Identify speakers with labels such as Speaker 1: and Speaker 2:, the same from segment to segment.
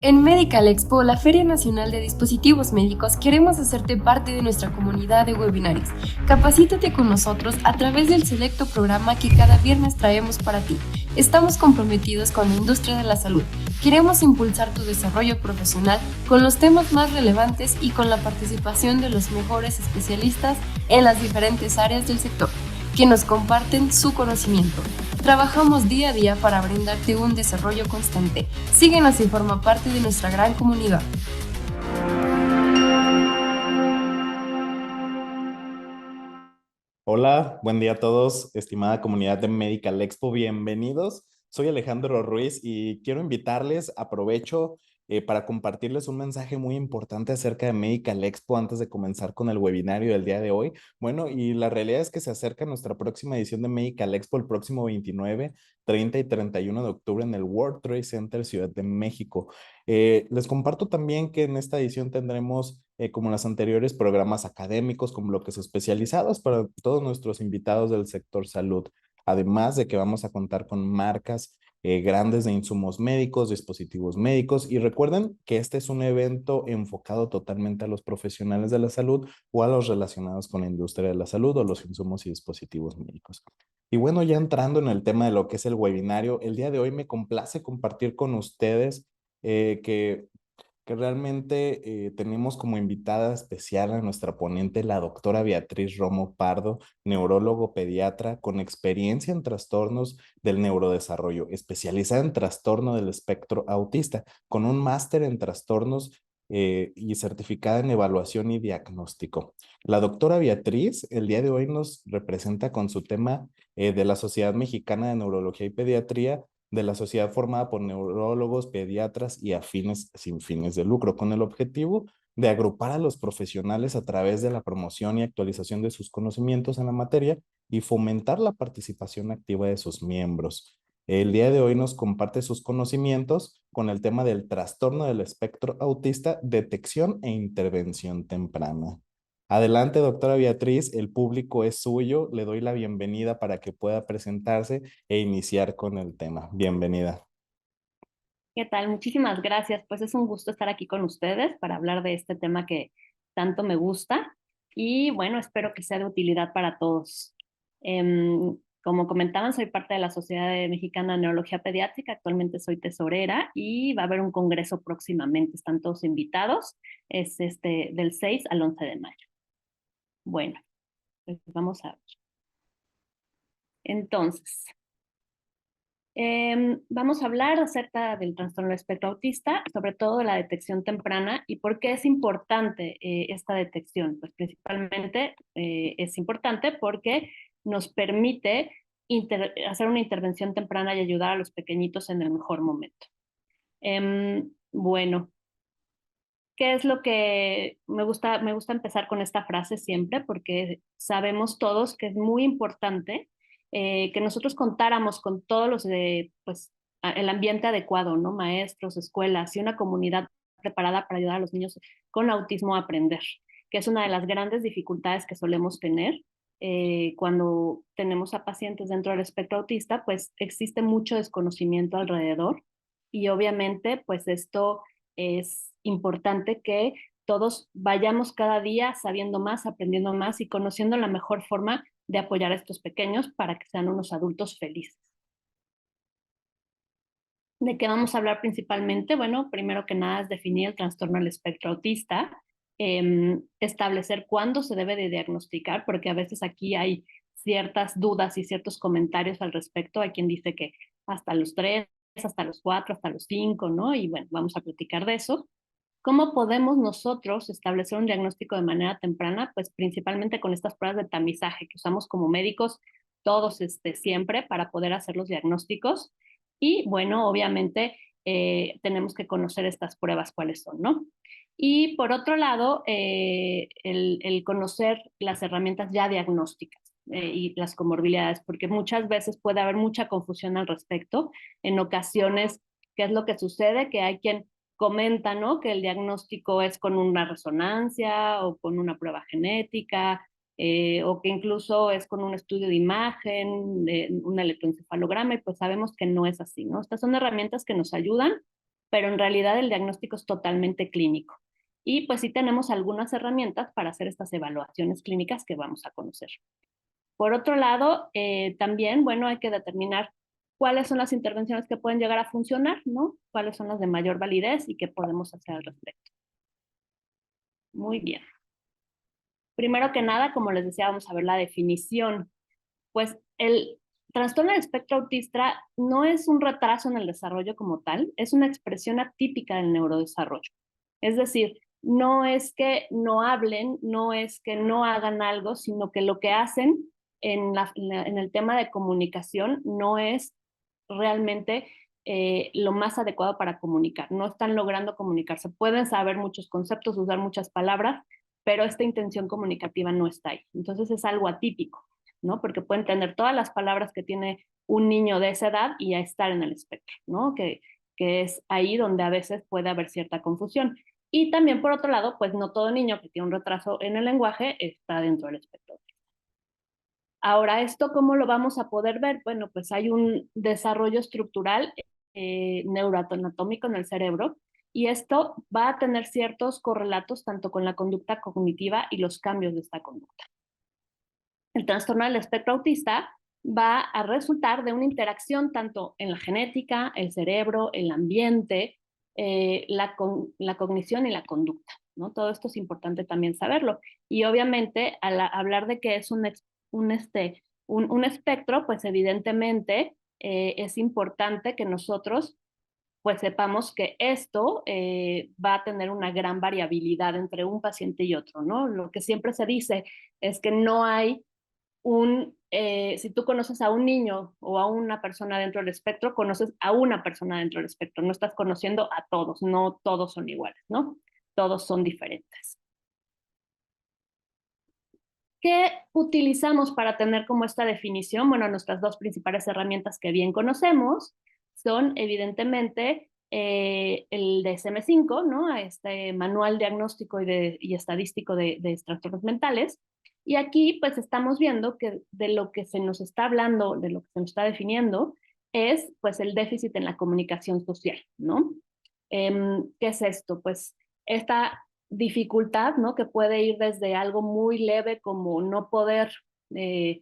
Speaker 1: En Medical Expo, la Feria Nacional de Dispositivos Médicos, queremos hacerte parte de nuestra comunidad de webinarios. Capacítate con nosotros a través del selecto programa que cada viernes traemos para ti. Estamos comprometidos con la industria de la salud. Queremos impulsar tu desarrollo profesional con los temas más relevantes y con la participación de los mejores especialistas en las diferentes áreas del sector, que nos comparten su conocimiento. Trabajamos día a día para brindarte un desarrollo constante. Síguenos y forma parte de nuestra gran comunidad.
Speaker 2: Hola, buen día a todos, estimada comunidad de Medical Expo, bienvenidos. Soy Alejandro Ruiz y quiero invitarles, aprovecho para compartirles un mensaje muy importante acerca de Medical Expo antes de comenzar con el webinario del día de hoy. Bueno, y la realidad es que se acerca nuestra próxima edición de Medical Expo el próximo 29, 30 y 31 de octubre en el World Trade Center Ciudad de México. Les comparto también que en esta edición tendremos, como las anteriores, programas académicos con bloques especializados para todos nuestros invitados del sector salud. Además de que vamos a contar con marcas grandes de insumos médicos, dispositivos médicos. Y recuerden que este es un evento enfocado totalmente a los profesionales de la salud o a los relacionados con la industria de la salud o los insumos y dispositivos médicos. Y bueno, ya entrando en el tema de lo que es el webinario, el día de hoy me complace compartir con ustedes eh, que, que realmente tenemos como invitada especial a nuestra ponente, la doctora Beatriz Romo Pardo, neurólogo pediatra con experiencia en trastornos del neurodesarrollo, especializada en trastorno del espectro autista, con un máster en trastornos y certificada en evaluación y diagnóstico. La doctora Beatriz el día de hoy nos representa con su tema de la Sociedad Mexicana de Neurología y Pediatría, de la sociedad formada por neurólogos, pediatras y afines sin fines de lucro, con el objetivo de agrupar a los profesionales a través de la promoción y actualización de sus conocimientos en la materia y fomentar la participación activa de sus miembros. El día de hoy nos comparte sus conocimientos con el tema del trastorno del espectro autista, detección e intervención temprana. Adelante, doctora Beatriz, el público es suyo. Le doy la bienvenida para que pueda presentarse e iniciar con el tema. Bienvenida.
Speaker 3: ¿Qué tal? Muchísimas gracias. Pues es un gusto estar aquí con ustedes para hablar de este tema que tanto me gusta y bueno, espero que sea de utilidad para todos. Como comentaban, soy parte de la Sociedad Mexicana de Neurología Pediátrica, actualmente soy tesorera y va a haber un congreso próximamente, están todos invitados, es del 6 al 11 de mayo. Bueno, pues vamos a ver. Entonces, vamos a hablar acerca del trastorno del espectro autista, sobre todo de la detección temprana y por qué es importante esta detección. Pues principalmente es importante porque nos permite hacer una intervención temprana y ayudar a los pequeñitos en el mejor momento. Bueno, ¿qué es lo que me gusta empezar con esta frase siempre? Porque sabemos todos que es muy importante que nosotros contáramos con todos los de, pues, el ambiente adecuado, ¿no? Maestros, escuelas y una comunidad preparada para ayudar a los niños con autismo a aprender, que es una de las grandes dificultades que solemos tener cuando tenemos a pacientes dentro del espectro autista, pues existe mucho desconocimiento alrededor y obviamente, pues esto es importante que todos vayamos cada día sabiendo más, aprendiendo más y conociendo la mejor forma de apoyar a estos pequeños para que sean unos adultos felices. ¿De qué vamos a hablar principalmente? Bueno, primero que nada es definir el trastorno del espectro autista, establecer cuándo se debe de diagnosticar, porque a veces aquí hay ciertas dudas y ciertos comentarios al respecto. Hay quien dice que hasta los 3, hasta los 4, hasta los 5, ¿no? Y bueno, vamos a platicar de eso. ¿Cómo podemos nosotros establecer un diagnóstico de manera temprana? Pues principalmente con estas pruebas de tamizaje que usamos como médicos todos siempre para poder hacer los diagnósticos. Y bueno, obviamente tenemos que conocer estas pruebas cuáles son, ¿no? Y por otro lado, el conocer las herramientas ya diagnósticas y las comorbilidades, porque muchas veces puede haber mucha confusión al respecto. En ocasiones, ¿qué es lo que sucede? Que hay quien comenta, ¿no? Que el diagnóstico es con una resonancia o con una prueba genética, o que incluso es con un estudio de imagen, un electroencefalograma, y pues sabemos que no es así, ¿no? Estas son herramientas que nos ayudan, pero en realidad el diagnóstico es totalmente clínico. Y pues sí tenemos algunas herramientas para hacer estas evaluaciones clínicas que vamos a conocer. Por otro lado, también, bueno, hay que determinar cuáles son las intervenciones que pueden llegar a funcionar, ¿no? Cuáles son las de mayor validez y qué podemos hacer al respecto. Muy bien. Primero que nada, como les decía, vamos a ver la definición. Pues el trastorno del espectro autista no es un retraso en el desarrollo como tal, es una expresión atípica del neurodesarrollo. Es decir, no es que no hablen, no es que no hagan algo, sino que lo que hacen en el tema de comunicación no es realmente lo más adecuado para comunicar. No están logrando comunicarse. Pueden saber muchos conceptos, usar muchas palabras, pero esta intención comunicativa no está ahí. Entonces es algo atípico, ¿no? Porque pueden tener todas las palabras que tiene un niño de esa edad y ya estar en el espectro, ¿no? Que es ahí donde a veces puede haber cierta confusión. Y también, por otro lado, pues no todo niño que tiene un retraso en el lenguaje está dentro del espectro. Ahora, ¿esto cómo lo vamos a poder ver? Bueno, pues hay un desarrollo estructural neuroanatómico en el cerebro y esto va a tener ciertos correlatos tanto con la conducta cognitiva y los cambios de esta conducta. El trastorno del espectro autista va a resultar de una interacción tanto en la genética, el cerebro, el ambiente, la cognición y la conducta, ¿no? Todo esto es importante también saberlo. Y obviamente, al hablar de que es un espectro, pues evidentemente es importante que nosotros pues sepamos que esto va a tener una gran variabilidad entre un paciente y otro, ¿no? Lo que siempre se dice es que no hay si tú conoces a un niño o a una persona dentro del espectro, conoces a una persona dentro del espectro, no estás conociendo a todos, no todos son iguales, ¿no? Todos son diferentes. ¿Qué utilizamos para tener como esta definición? Bueno, nuestras dos principales herramientas que bien conocemos son evidentemente el DSM-5, ¿no? Este manual diagnóstico y estadístico de trastornos mentales. Y aquí pues estamos viendo que de lo que se nos está hablando, de lo que se nos está definiendo, es pues el déficit en la comunicación social, ¿no? ¿Qué es esto? Pues esta dificultad, ¿no? Que puede ir desde algo muy leve como no poder eh,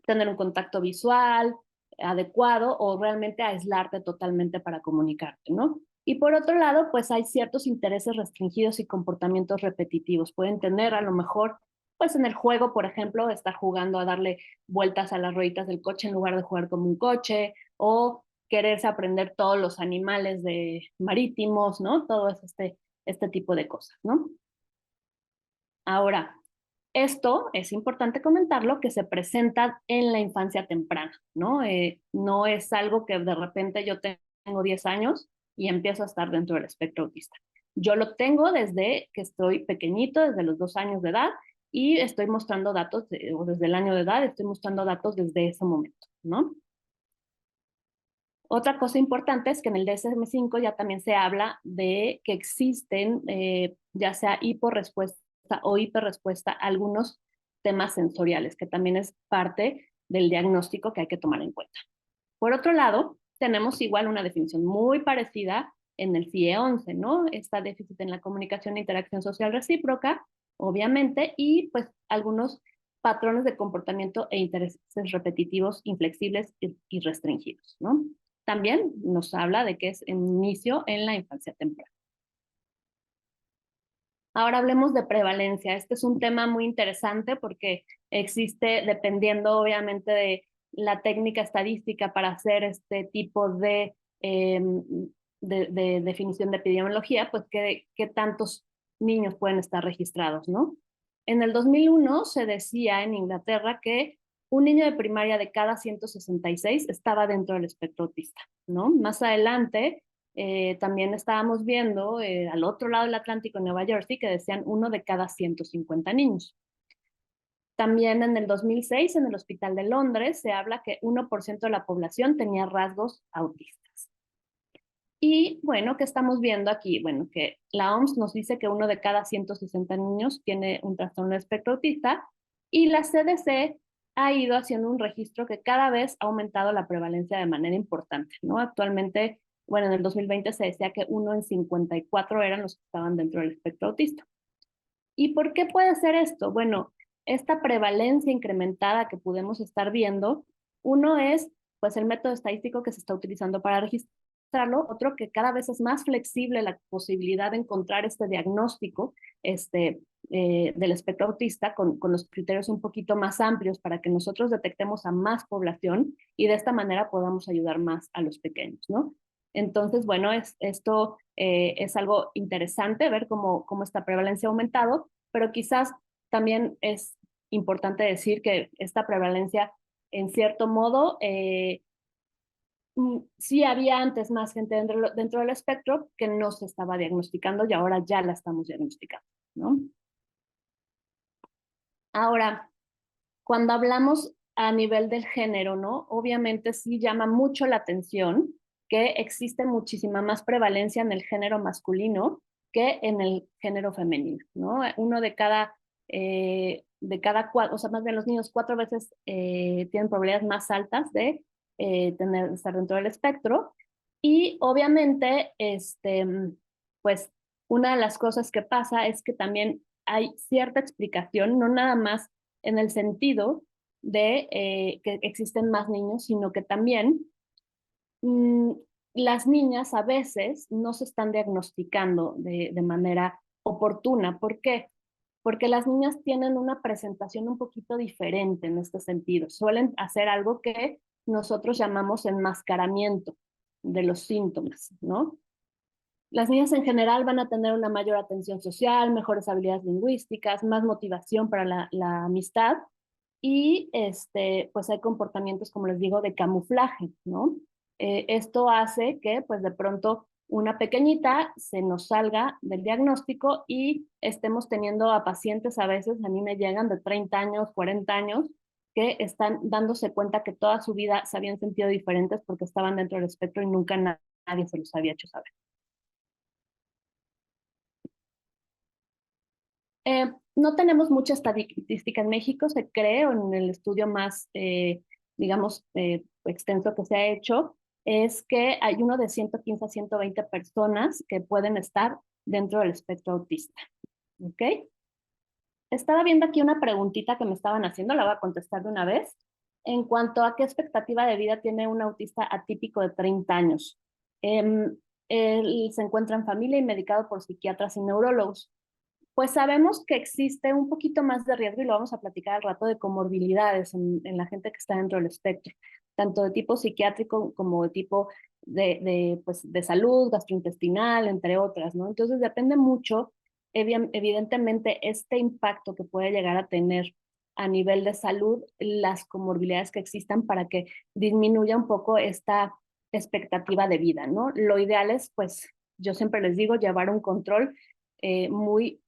Speaker 3: tener un contacto visual adecuado o realmente aislarte totalmente para comunicarte, ¿no? Y por otro lado, pues hay ciertos intereses restringidos y comportamientos repetitivos. Pueden tener a lo mejor, pues en el juego, por ejemplo, estar jugando a darle vueltas a las rueditas del coche en lugar de jugar como un coche o quererse aprender todos los animales marítimos, ¿no? Todo este tipo de cosas, ¿no? Ahora, esto es importante comentarlo que se presenta en la infancia temprana, ¿no? No es algo que de repente yo tengo 10 años y empiezo a estar dentro del espectro autista. Yo lo tengo desde que estoy pequeñito, desde los 2 años de edad, y estoy mostrando datos, o desde el año de edad, estoy mostrando datos desde ese momento, ¿no? Otra cosa importante es que en el DSM-5 ya también se habla de que existen, ya sea hiporrespuesta o hiperrespuesta, a algunos temas sensoriales, que también es parte del diagnóstico que hay que tomar en cuenta. Por otro lado, tenemos igual una definición muy parecida en el CIE-11, ¿no? Está déficit en la comunicación e interacción social recíproca, obviamente, y pues algunos patrones de comportamiento e intereses repetitivos, inflexibles y restringidos, ¿no? También nos habla de que es inicio en la infancia temprana. Ahora hablemos de prevalencia. Este es un tema muy interesante porque existe, dependiendo obviamente de la técnica estadística para hacer este tipo de definición de epidemiología, pues qué tantos niños pueden estar registrados, ¿no? En el 2001 se decía en Inglaterra que un niño de primaria de cada 166 estaba dentro del espectro autista, ¿no? Más adelante también estábamos viendo al otro lado del Atlántico, en Nueva Jersey, que decían uno de cada 150 niños. También en el 2006, en el Hospital de Londres, se habla que 1% de la población tenía rasgos autistas. Y bueno, ¿qué estamos viendo aquí? Bueno, que la OMS nos dice que uno de cada 160 niños tiene un trastorno de espectro autista y la CDC ha ido haciendo un registro que cada vez ha aumentado la prevalencia de manera importante, ¿no? Actualmente bueno, en el 2020 se decía que 1 en 54 eran los que estaban dentro del espectro autista. ¿Y por qué puede ser esto? Bueno, esta prevalencia incrementada que podemos estar viendo, uno es pues el método estadístico que se está utilizando para registrarlo, otro que cada vez es más flexible la posibilidad de encontrar este diagnóstico del espectro autista con los criterios un poquito más amplios para que nosotros detectemos a más población y de esta manera podamos ayudar más a los pequeños, ¿no? Entonces, bueno, esto es algo interesante ver cómo esta prevalencia ha aumentado, pero quizás también es importante decir que esta prevalencia, en cierto modo, sí había antes más gente dentro del espectro que no se estaba diagnosticando y ahora ya la estamos diagnosticando, ¿no? Ahora, cuando hablamos a nivel del género, ¿no? Obviamente sí llama mucho la atención que existe muchísima más prevalencia en el género masculino que en el género femenino, ¿no? Uno de cada cuatro, o sea, más bien los niños 4 veces tienen probabilidades más altas de estar dentro del espectro. Y obviamente, pues una de las cosas que pasa es que también hay cierta explicación, no nada más en el sentido de que existen más niños, sino que también mmm, las niñas a veces no se están diagnosticando de manera oportuna. ¿Por qué? Porque las niñas tienen una presentación un poquito diferente en este sentido. Suelen hacer algo que nosotros llamamos enmascaramiento de los síntomas, ¿no? Las niñas en general van a tener una mayor atención social, mejores habilidades lingüísticas, más motivación para la amistad y pues hay comportamientos, como les digo, de camuflaje, ¿no? Esto hace que pues de pronto una pequeñita se nos salga del diagnóstico y estemos teniendo a pacientes, a veces a mí me llegan de 30 años, 40 años, que están dándose cuenta que toda su vida se habían sentido diferentes porque estaban dentro del espectro y nunca nadie se los había hecho saber. No tenemos mucha estadística en México, se cree, o en el estudio más, digamos, extenso que se ha hecho, es que hay uno de 115 a 120 personas que pueden estar dentro del espectro autista. ¿Ok? Estaba viendo aquí una preguntita que me estaban haciendo, la voy a contestar de una vez. En cuanto a qué expectativa de vida tiene un autista atípico de 30 años. Él se encuentra en familia y medicado por psiquiatras y neurólogos. Pues sabemos que existe un poquito más de riesgo, y lo vamos a platicar al rato, de comorbilidades en la gente que está dentro del espectro, tanto de tipo psiquiátrico como de tipo pues, de salud, gastrointestinal, entre otras, ¿no? Entonces depende mucho, evidentemente, este impacto que puede llegar a tener a nivel de salud, las comorbilidades que existan para que disminuya un poco esta expectativa de vida, ¿no? Lo ideal es, pues, yo siempre les digo, llevar un control muy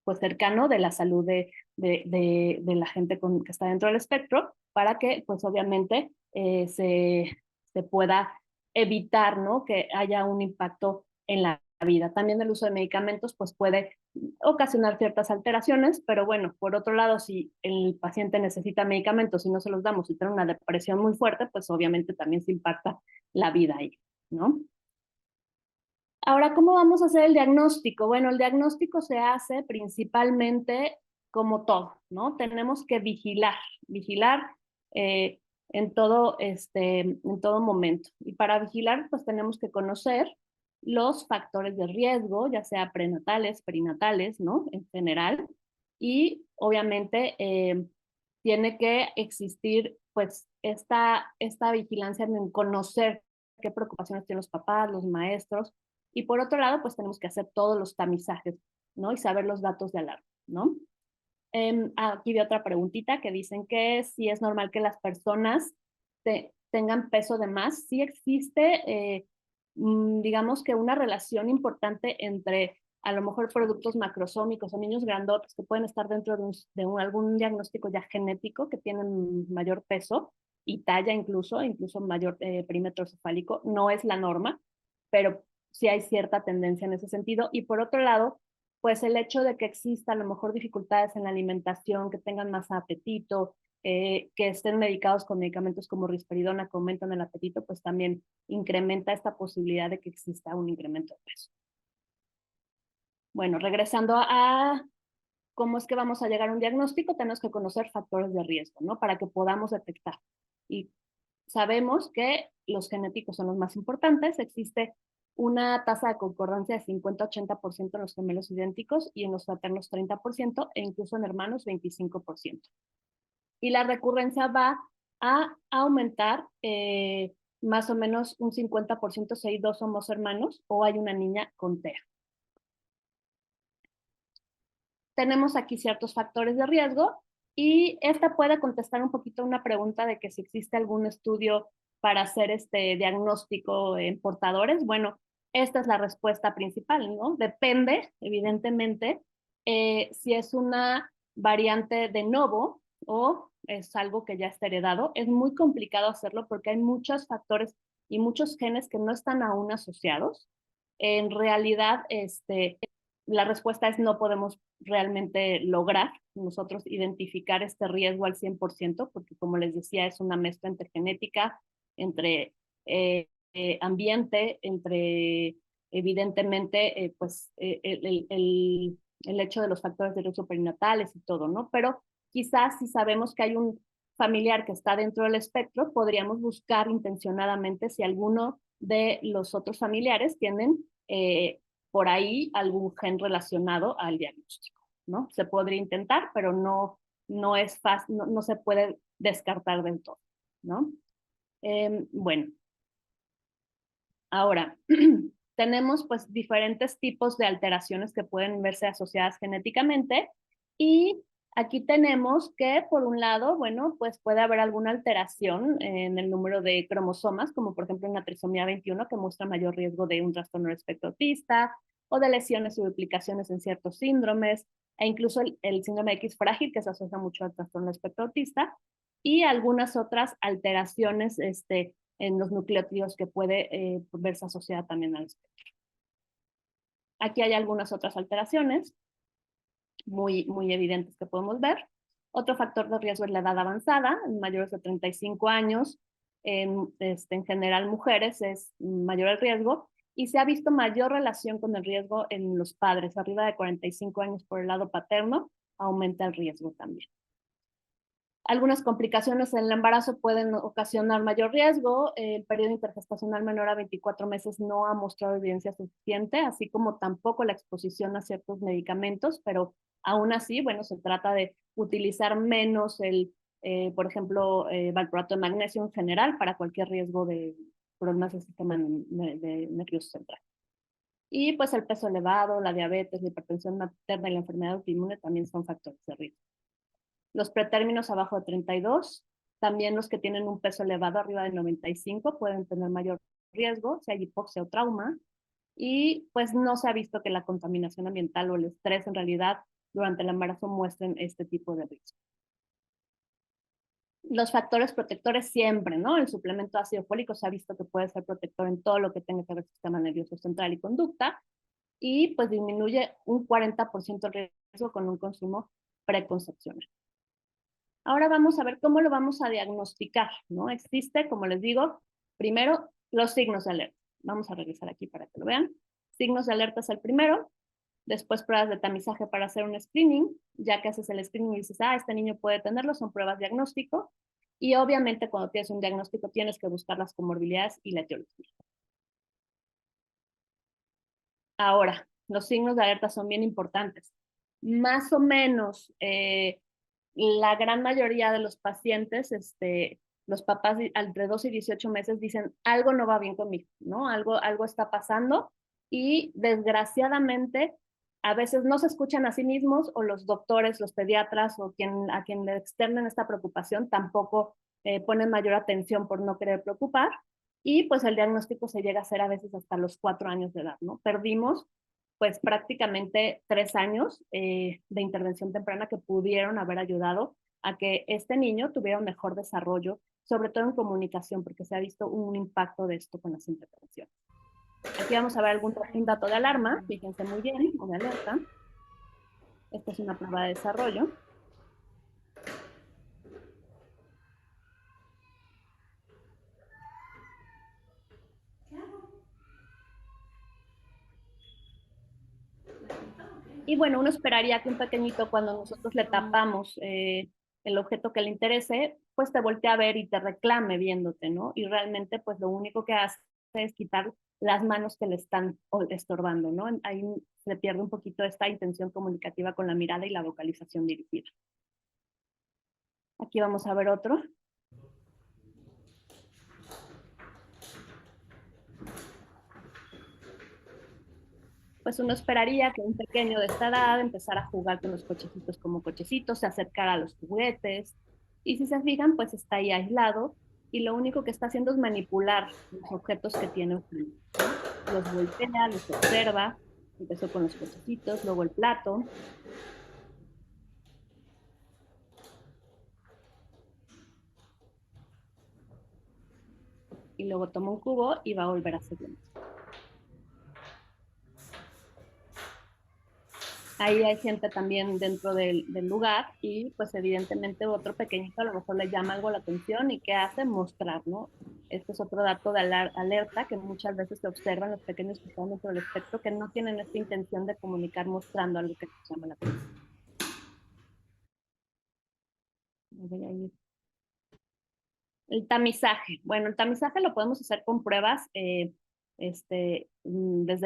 Speaker 3: pues cercano de la salud de la gente que está dentro del espectro para que pues obviamente se pueda evitar, ¿no? Que haya un impacto en la vida. También el uso de medicamentos pues puede ocasionar ciertas alteraciones, pero bueno, por otro lado, si el paciente necesita medicamentos y no se los damos y tiene una depresión muy fuerte, pues obviamente también se impacta la vida ahí, ¿no? Ahora, ¿cómo vamos a hacer el diagnóstico? Bueno, el diagnóstico se hace principalmente como todo, ¿no? Tenemos que vigilar eh, en todo momento. Y para vigilar, pues tenemos que conocer los factores de riesgo, ya sea prenatales, perinatales, ¿no? En general. Y obviamente tiene que existir, pues, esta vigilancia en conocer qué preocupaciones tienen los papás, los maestros, y por otro lado, pues tenemos que hacer todos los tamizajes, ¿no? Y saber los datos de alarma, ¿no? Aquí vi otra preguntita que dicen que si es normal que las personas tengan peso de más. Sí existe, digamos que una relación importante entre a lo mejor productos macrosómicos o niños grandotes que pueden estar dentro algún diagnóstico ya genético que tienen mayor peso y talla incluso mayor perímetro cefálico. No es la norma, pero sí hay cierta tendencia en ese sentido. Y por otro lado, pues el hecho de que exista a lo mejor dificultades en la alimentación, que tengan más apetito, que estén medicados con medicamentos como risperidona que aumentan el apetito, pues también incrementa esta posibilidad de que exista un incremento de peso. Bueno, regresando a cómo es que vamos a llegar a un diagnóstico, tenemos que conocer factores de riesgo, ¿no? Para que podamos detectar. Y sabemos que los genéticos son los más importantes. Existe una tasa de concordancia de 50-80% en los gemelos idénticos y en los fraternos 30% e incluso en hermanos 25%. Y la recurrencia va a aumentar más o menos un 50% si hay dos somos hermanos o hay una niña con TEA. Tenemos aquí ciertos factores de riesgo y esta puede contestar un poquito una pregunta de que si existe algún estudio para hacer este diagnóstico en portadores. Bueno, esta es la respuesta principal, ¿no? Depende, evidentemente, si es una variante de novo o es algo que ya está heredado. Es muy complicado hacerlo porque hay muchos factores y muchos genes que no están aún asociados. En realidad, la respuesta es no podemos realmente lograr nosotros identificar este riesgo al 100%, porque como les decía, es una mezcla entre genética, entre ambiente, entre evidentemente el hecho de los factores de riesgo perinatales y todo, ¿no? Pero quizás si sabemos que hay un familiar que está dentro del espectro, podríamos buscar intencionadamente si alguno de los otros familiares tienen por ahí algún gen relacionado al diagnóstico, ¿no? Se podría intentar, pero no es fácil, no se puede descartar del todo, ¿no? Bueno, ahora, tenemos pues diferentes tipos de alteraciones que pueden verse asociadas genéticamente y aquí tenemos que por un lado, bueno, pues puede haber alguna alteración en el número de cromosomas, como por ejemplo una trisomía 21 que muestra mayor riesgo de un trastorno del espectro autista o de lesiones o duplicaciones en ciertos síndromes e incluso el síndrome X frágil que se asocia mucho al trastorno del espectro autista y algunas otras alteraciones en los nucleótidos que puede verse asociada también al espectro. Aquí hay algunas otras alteraciones muy evidentes que podemos ver. Otro factor de riesgo es la edad avanzada, en mayores de 35 años, en general mujeres es mayor el riesgo y se ha visto mayor relación con el riesgo en los padres, arriba de 45 años por el lado paterno, aumenta el riesgo también. Algunas complicaciones en el embarazo pueden ocasionar mayor riesgo. El periodo intergestacional menor a 24 meses no ha mostrado evidencia suficiente, así como tampoco la exposición a ciertos medicamentos, pero aún así, bueno, se trata de utilizar menos por ejemplo, valproato de magnesio en general para cualquier riesgo de problemas del sistema nervioso central. Y pues el peso elevado, la diabetes, la hipertensión materna y la enfermedad autoinmune también son factores de riesgo. Los pretérminos abajo de 32, también los que tienen un peso elevado arriba de 95 pueden tener mayor riesgo si hay hipoxia o trauma. Y pues no se ha visto que la contaminación ambiental o el estrés en realidad durante el embarazo muestren este tipo de riesgo. Los factores protectores siempre, ¿no? El suplemento de ácido fólico se ha visto que puede ser protector en todo lo que tenga que ver con el sistema nervioso central y conducta. Y pues disminuye un 40% el riesgo con un consumo preconcepcional. Ahora vamos a ver cómo lo vamos a diagnosticar, ¿no? Existe, como les digo, primero los signos de alerta. Vamos a regresar aquí para que lo vean. Signos de alerta es el primero, después pruebas de tamizaje para hacer un screening, ya que haces el screening y dices, este niño puede tenerlo, son pruebas de diagnóstico, y obviamente cuando tienes un diagnóstico tienes que buscar las comorbilidades y la etiología. Ahora, los signos de alerta son bien importantes. Más o menos, la gran mayoría de los pacientes, los papás entre 2 y 18 meses dicen, algo no va bien conmigo, ¿no? Algo está pasando y desgraciadamente a veces no se escuchan a sí mismos o los doctores, los pediatras o a quien le externen esta preocupación tampoco ponen mayor atención por no querer preocupar y pues el diagnóstico se llega a hacer a veces hasta los 4 años de edad, ¿no? Perdimos pues prácticamente 3 años de intervención temprana que pudieron haber ayudado a que este niño tuviera un mejor desarrollo, sobre todo en comunicación, porque se ha visto un impacto de esto con las intervenciones. Aquí vamos a ver un dato de alarma, fíjense muy bien, o de alerta. Esta es una prueba de desarrollo. Y bueno, uno esperaría que un pequeñito, cuando nosotros le tapamos el objeto que le interese, pues te voltee a ver y te reclame viéndote, ¿no? Y realmente, pues lo único que hace es quitar las manos que le están estorbando, ¿no? Ahí se pierde un poquito esta intención comunicativa con la mirada y la vocalización dirigida. Aquí vamos a ver otro. Pues uno esperaría que un pequeño de esta edad empezara a jugar con los cochecitos como cochecitos, se acercara a los juguetes, y si se fijan, pues está ahí aislado, y lo único que está haciendo es manipular los objetos que tiene enfrente, ¿no? Los voltea, los observa, empezó con los cochecitos, luego el plato, y luego toma un cubo y va a volver a hacer lo mismo. Ahí hay gente también dentro del lugar y pues evidentemente otro pequeñito a lo mejor le llama algo la atención y ¿qué hace? Mostrar, ¿no? Este es otro dato de alerta que muchas veces se observan los pequeños que están dentro del espectro que no tienen esta intención de comunicar mostrando algo que les llama la atención. Voy a ir. El tamizaje. Bueno, el tamizaje lo podemos hacer con pruebas desde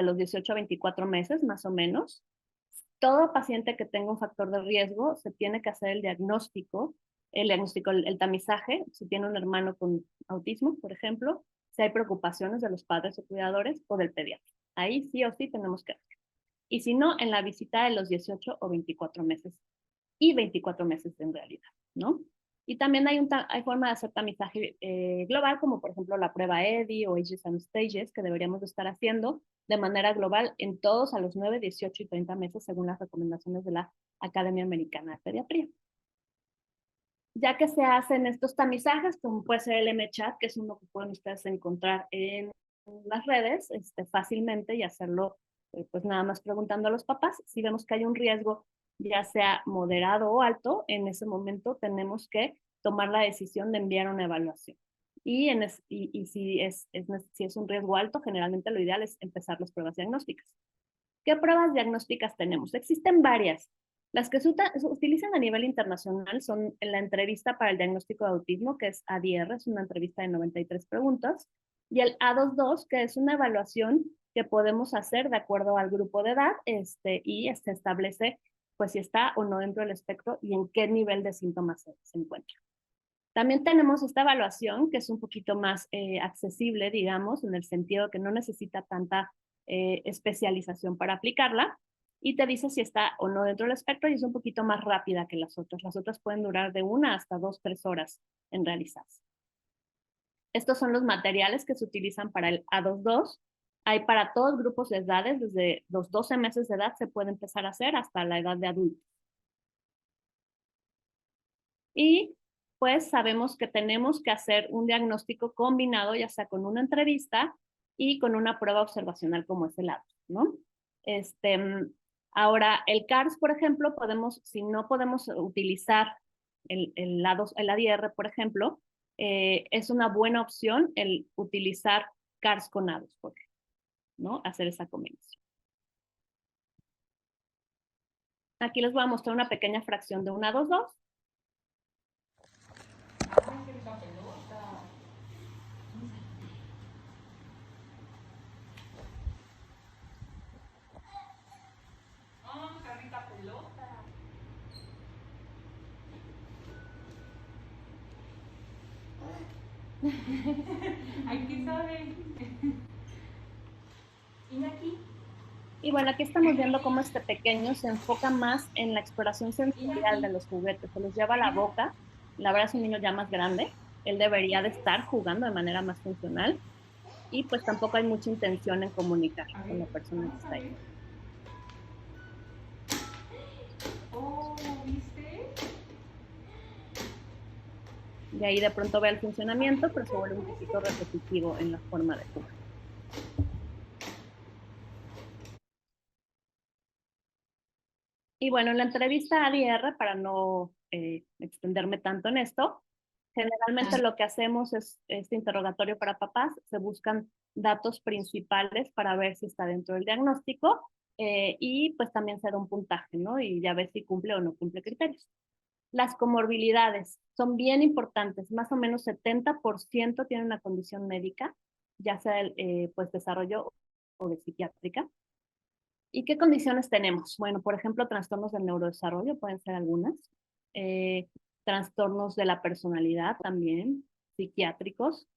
Speaker 3: los 18 a 24 meses, más o menos. Todo paciente que tenga un factor de riesgo se tiene que hacer el tamizaje, si tiene un hermano con autismo, por ejemplo, si hay preocupaciones de los padres o cuidadores o del pediatra. Ahí sí o sí tenemos que hacer. Y si no, en la visita de los 18 o 24 meses y 24 meses en realidad, ¿no? Y también hay forma de hacer tamizaje global, como por ejemplo la prueba EDI o Ages and Stages, que deberíamos de estar haciendo de manera global en todos a los 9, 18 y 30 meses, según las recomendaciones de la Academia Americana de Pediatría. Ya que se hacen estos tamizajes, como puede ser el MChat, que es uno que pueden ustedes encontrar en las redes fácilmente y hacerlo pues nada más preguntando a los papás. Si vemos que hay un riesgo, ya sea moderado o alto, en ese momento tenemos que tomar la decisión de enviar una evaluación. Y si es un riesgo alto, generalmente lo ideal es empezar las pruebas diagnósticas. ¿Qué pruebas diagnósticas tenemos? Existen varias. Las que se utilizan a nivel internacional son la entrevista para el diagnóstico de autismo, que es ADR, es una entrevista de 93 preguntas, y el A22, que es una evaluación que podemos hacer de acuerdo al grupo de edad y se establece pues si está o no dentro del espectro y en qué nivel de síntomas se encuentra. También tenemos esta evaluación que es un poquito más accesible, digamos, en el sentido que no necesita tanta especialización para aplicarla y te dice si está o no dentro del espectro y es un poquito más rápida que las otras. Las otras pueden durar de 1 hasta 2, 3 horas en realizarse. Estos son los materiales que se utilizan para el A22. Hay para todos grupos de edades, desde los 12 meses de edad se puede empezar a hacer hasta la edad de adultos. Y pues sabemos que tenemos que hacer un diagnóstico combinado, ya sea con una entrevista y con una prueba observacional como es el ADOS, ¿no? Ahora, el CARS, por ejemplo, si no podemos utilizar el ADR, por ejemplo, es una buena opción el utilizar CARS con ADOS, ¿no? Hacer esa combinación. Aquí les voy a mostrar una pequeña fracción de un A22.
Speaker 4: Aquí saben.
Speaker 3: Y bueno, aquí estamos viendo cómo este pequeño se enfoca más en la exploración sensorial de los juguetes, se los lleva a la boca. La verdad es un niño ya más grande, él debería de estar jugando de manera más funcional y pues tampoco hay mucha intención en comunicar con la persona que está ahí.
Speaker 4: Oh, ¿viste?
Speaker 3: De ahí de pronto ve el funcionamiento, pero se vuelve un poquito repetitivo en la forma de jugar. Y bueno, en la entrevista ADR, para no extenderme tanto en esto, generalmente lo que hacemos es este interrogatorio para papás, se buscan datos principales para ver si está dentro del diagnóstico y pues también se da un puntaje, ¿no? Y ya ves si cumple o no cumple criterios. Las comorbilidades son bien importantes, más o menos 70% tienen una condición médica, ya sea pues desarrollo o de psiquiátrica. ¿Y qué condiciones tenemos? Bueno, por ejemplo, trastornos del neurodesarrollo pueden ser algunas, eh, trastornos de la personalidad también, psiquiátricos,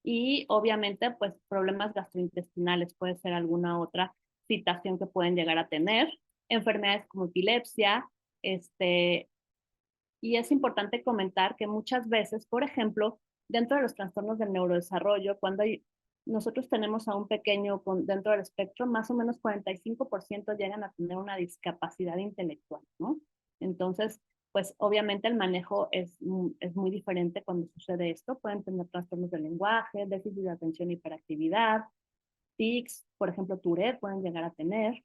Speaker 3: y obviamente pues problemas gastrointestinales, puede ser alguna otra situación que pueden llegar a tener, enfermedades como epilepsia, y es importante comentar que muchas veces, por ejemplo, dentro de los trastornos del neurodesarrollo, nosotros tenemos a un pequeño dentro del espectro, más o menos 45% llegan a tener una discapacidad intelectual, ¿no? Entonces, pues obviamente el manejo es muy diferente cuando sucede esto. Pueden tener trastornos del lenguaje, déficit de atención y hiperactividad, tics, por ejemplo, Tourette pueden llegar a tener.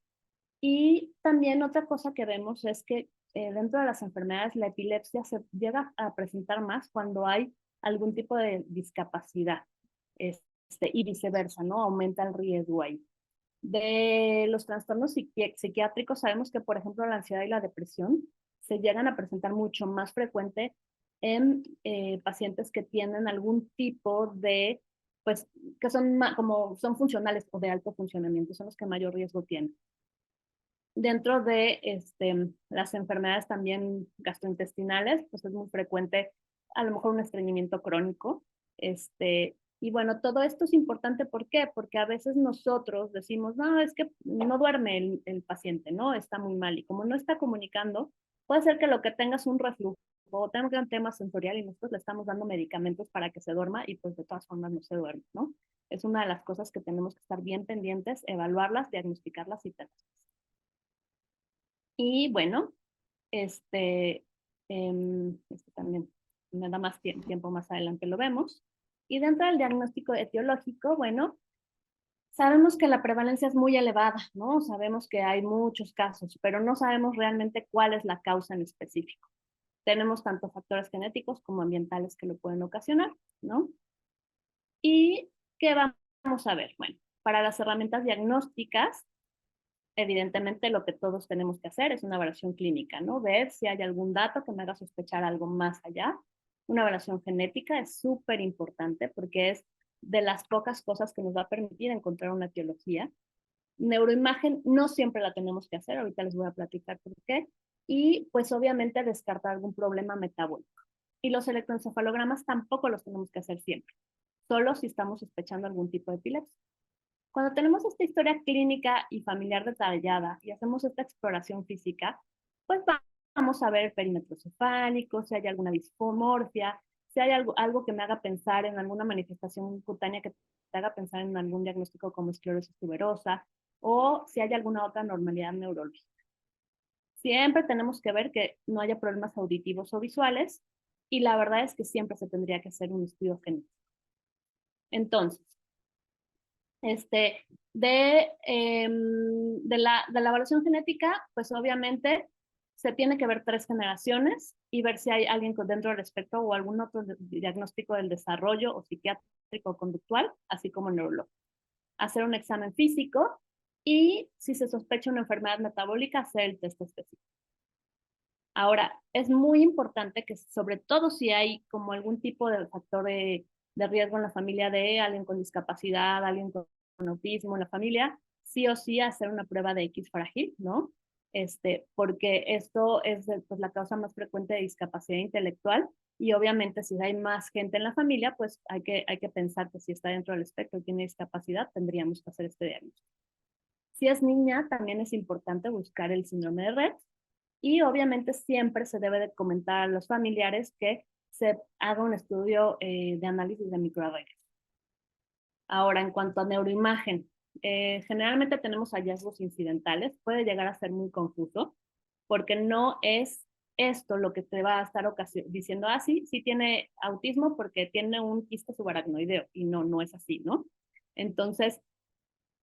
Speaker 3: Y también otra cosa que vemos es que dentro de las enfermedades la epilepsia se llega a presentar más cuando hay algún tipo de discapacidad, y viceversa, ¿no? Aumenta el riesgo ahí. De los trastornos psiquiátricos sabemos que, por ejemplo, la ansiedad y la depresión se llegan a presentar mucho más frecuente en pacientes que tienen algún tipo de, pues, que como son funcionales o de alto funcionamiento, son los que mayor riesgo tienen. Dentro de las enfermedades también gastrointestinales, pues es muy frecuente a lo mejor un estreñimiento crónico. Y bueno, todo esto es importante, ¿por qué? Porque a veces nosotros decimos, no, es que no duerme el paciente, ¿no? Está muy mal. Y como no está comunicando, puede ser que lo que tenga es un reflujo o tenga un tema sensorial y nosotros le estamos dando medicamentos para que se duerma y pues de todas formas no se duerme, ¿no? Es una de las cosas que tenemos que estar bien pendientes, evaluarlas, diagnosticarlas y tratarlas. Y bueno, también me da más tiempo más adelante lo vemos. Y dentro del diagnóstico etiológico, bueno, sabemos que la prevalencia es muy elevada, ¿no? Sabemos que hay muchos casos, pero no sabemos realmente cuál es la causa en específico. Tenemos tanto factores genéticos como ambientales que lo pueden ocasionar, ¿no? ¿Y qué vamos a ver? Bueno, para las herramientas diagnósticas, evidentemente lo que todos tenemos que hacer es una evaluación clínica, ¿no? Ver si hay algún dato que me haga sospechar algo más allá. Una evaluación genética es súper importante porque es de las pocas cosas que nos va a permitir encontrar una etiología. Neuroimagen no siempre la tenemos que hacer, ahorita les voy a platicar por qué. Y pues obviamente descartar algún problema metabólico. Y los electroencefalogramas tampoco los tenemos que hacer siempre, solo si estamos sospechando algún tipo de epilepsia. Cuando tenemos esta historia clínica y familiar detallada y hacemos esta exploración física, pues vamos a ver el perímetro cefálico, si hay alguna dismorfia, si hay algo que me haga pensar en alguna manifestación cutánea que te haga pensar en algún diagnóstico como esclerosis tuberosa, o si hay alguna otra normalidad neurológica. Siempre tenemos que ver que no haya problemas auditivos o visuales, y la verdad es que siempre se tendría que hacer un estudio genético. Entonces, de la evaluación genética, pues obviamente se tiene que ver 3 generaciones y ver si hay alguien dentro del espectro o algún otro diagnóstico del desarrollo o psiquiátrico o conductual, así como neurológico. Hacer un examen físico y si se sospecha una enfermedad metabólica, hacer el test específico. Ahora, es muy importante que sobre todo si hay como algún tipo de factor de riesgo en la familia de alguien con discapacidad, alguien con autismo en la familia, sí o sí hacer una prueba de X frágil, ¿no? Porque esto es pues, la causa más frecuente de discapacidad intelectual y obviamente si hay más gente en la familia, pues hay que pensar que si está dentro del espectro y tiene discapacidad, tendríamos que hacer este diagnóstico. Si es niña, también es importante buscar el síndrome de Rett y obviamente siempre se debe de comentar a los familiares que se haga un estudio de análisis de microarrays. Ahora, en cuanto a neuroimagen, generalmente tenemos hallazgos incidentales, puede llegar a ser muy confuso, porque no es esto lo que te va a estar diciendo, sí tiene autismo porque tiene un quiste subaracnoideo, y no es así, ¿no? Entonces,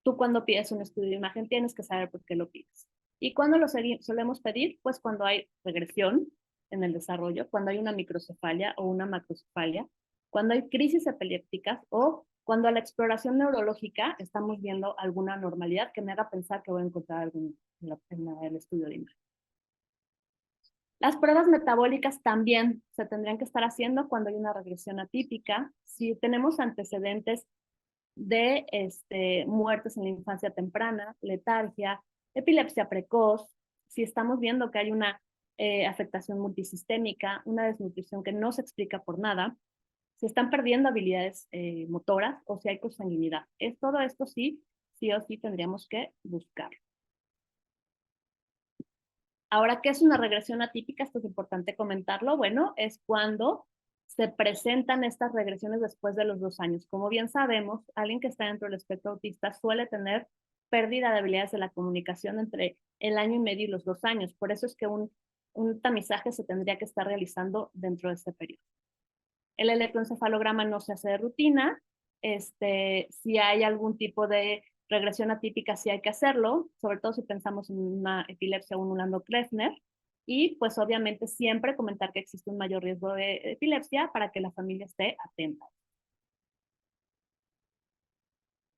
Speaker 3: tú cuando pides un estudio de imagen tienes que saber por qué lo pides. ¿Y cuándo lo solemos pedir? Pues cuando hay regresión en el desarrollo, cuando hay una microcefalia o una macrocefalia, cuando hay crisis epilépticas o Cuando a la exploración neurológica estamos viendo alguna anormalidad que me haga pensar que voy a encontrar algún en el estudio de imagen. Las pruebas metabólicas también se tendrían que estar haciendo cuando hay una regresión atípica. Si tenemos antecedentes de muertes en la infancia temprana, letargia, epilepsia precoz, si estamos viendo que hay una afectación multisistémica, una desnutrición que no se explica por nada, si están perdiendo habilidades motoras o si hay consanguinidad. Todo esto sí o sí tendríamos que buscar. Ahora, ¿qué es una regresión atípica? Esto es importante comentarlo. Bueno, es cuando se presentan estas regresiones después de los 2 años. Como bien sabemos, alguien que está dentro del espectro autista suele tener pérdida de habilidades de la comunicación entre el año y medio y los 2 años. Por eso es que un tamizaje se tendría que estar realizando dentro de este periodo. El electroencefalograma no se hace de rutina. Si hay algún tipo de regresión atípica, sí hay que hacerlo, sobre todo si pensamos en una epilepsia o un Ulando-Kleffner. Y pues obviamente siempre comentar que existe un mayor riesgo de epilepsia para que la familia esté atenta.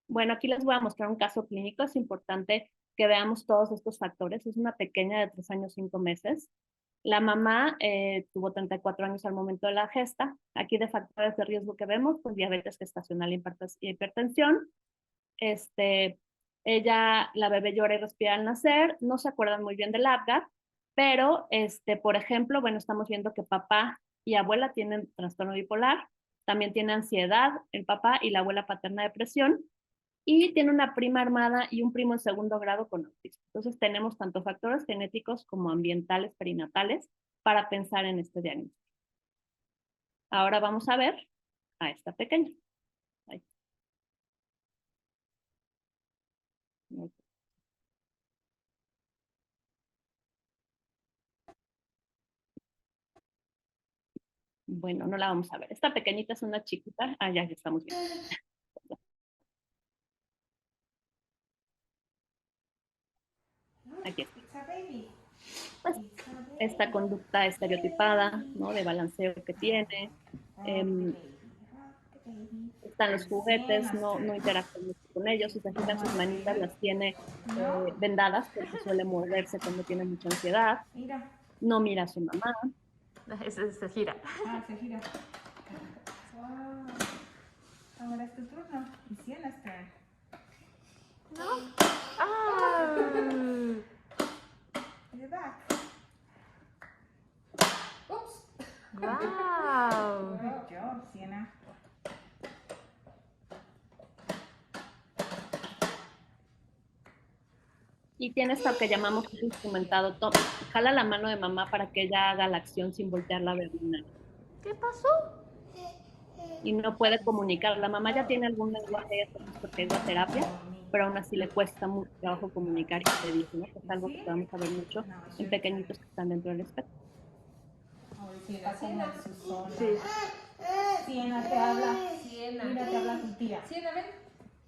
Speaker 3: Bueno, aquí les voy a mostrar un caso clínico. Es importante que veamos todos estos factores. Es una pequeña de 3 años 5 meses. La mamá tuvo 34 años al momento de la gesta. Aquí de factores de riesgo que vemos, pues diabetes gestacional y hipertensión. Ella, la bebé llora y respira al nacer. No se acuerdan muy bien del Apgar, pero, por ejemplo, bueno, estamos viendo que papá y abuela tienen trastorno bipolar. También tiene ansiedad el papá y la abuela paterna depresión. Y tiene una prima armada y un primo en 2º grado con autismo. Entonces tenemos tanto factores genéticos como ambientales perinatales para pensar en este diagnóstico. Ahora vamos a ver a esta pequeña. Ahí. Bueno, no la vamos a ver. Esta pequeñita es una chiquita. Ah, ya estamos viendo. Aquí está. Pues, esta conducta estereotipada, ¿no? De balanceo que tiene. Están los juguetes, no interactúa con ellos. Si se fijan, sus manitas las tiene vendadas porque suele morderse cuando tiene mucha ansiedad. No mira a su mamá.
Speaker 5: Se gira.
Speaker 4: Ah, se gira. Wow. Ahora es tu turno. Y Siena's turn.
Speaker 5: ¿No? ¡Ah!
Speaker 4: You're back. Oops.
Speaker 5: ¡Wow!
Speaker 4: Good job, Siena.
Speaker 3: Y tiene esto que llamamos instrumentado. Jala la mano de mamá para que ella haga la acción sin voltearla a ver.
Speaker 5: ¿Qué pasó?
Speaker 3: Y no puede comunicar. La mamá ya tiene algún lenguaje porque es la terapia, pero aún así le cuesta mucho trabajo comunicar y pedir, ¿no? Es algo que vamos a ver mucho en pequeñitos que están dentro del espectro.
Speaker 4: Está como en su zona.
Speaker 5: Sí.
Speaker 4: Siena te habla. Siena. Mira, te habla tu tía.
Speaker 5: Siena, ven.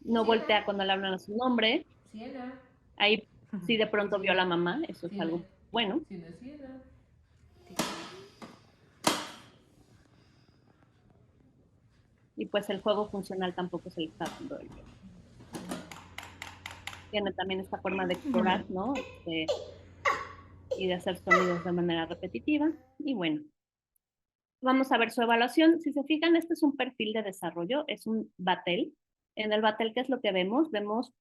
Speaker 3: No voltea cuando le hablan a su nombre.
Speaker 5: Siena.
Speaker 3: Ahí sí de pronto vio a la mamá, eso es algo bueno.
Speaker 5: Siena, Siena.
Speaker 3: Y pues el juego funcional tampoco se le está dando el juego. Tiene también esta forma de explorar, ¿no? Y de hacer sonidos de manera repetitiva. Y bueno, vamos a ver su evaluación. Si se fijan, este es un perfil de desarrollo, es un Battelle. En el Battelle, ¿qué es lo que vemos? Vemos